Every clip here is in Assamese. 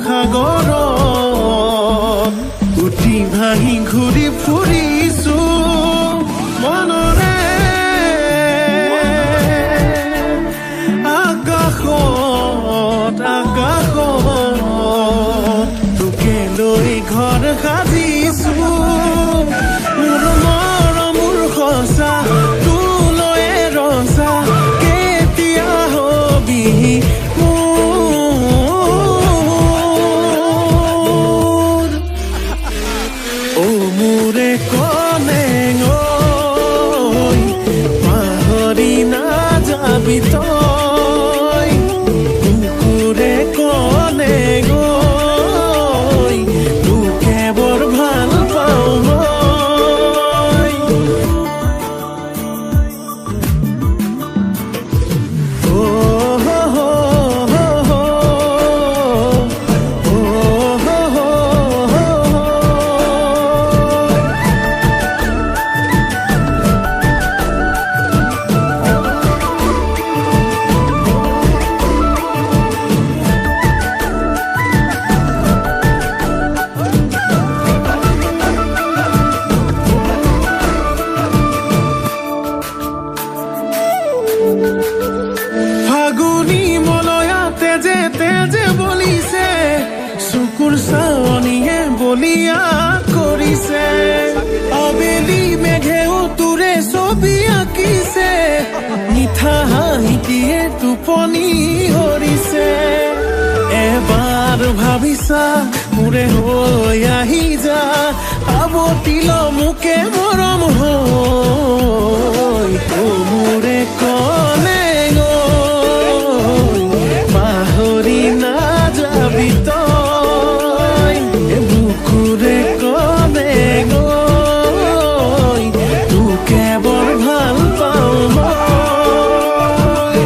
সাগৰত উঠি ভাঙি ঘূৰি ফুৰিছো মনৰে আকাশত তোকে লৈ ঘৰ সাজিছো মোৰ মৰম মোৰ সঁচা তোলৈ ৰচা কেতিয়া হবি মোৰে কলে পাহৰি নাযাবি তই কুকুৰে কলে তোকে বৰ ভাল পাওঁ মই ফাগুনি মলয়া তেজে তেজে বলিছে চকুৰ চাৱনিয়ে বলিয়া কৰিছে আবেলি মেঘেও তোৰে ছবি আঁকিছে মিঠা হাঁহিটিয়ে টোপনি হৰিছে এবাৰ ভাবিছা মোৰে হৈ আহি যা আৱতিল মোকে মৰম হৈ মোৰে কলে পাহৰি নাযাবি তই বুকুৰে কলে তোকে বৰ ভাল পাওঁ মই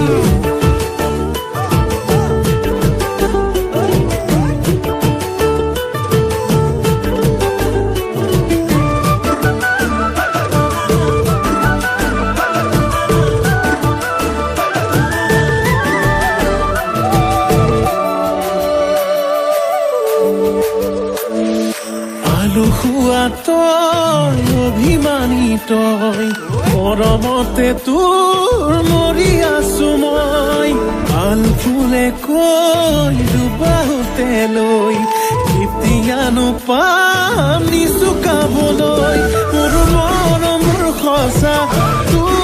আলসুৱা তই অভিমানী তই মৰমতে তোৰ মৰি আছো মই ভাল ফুলে কৈ ডুবাওতে লৈ কেতিয়ানো পাম নিচুকাবলৈ মোৰ মৰমৰ সঁচা তোৰ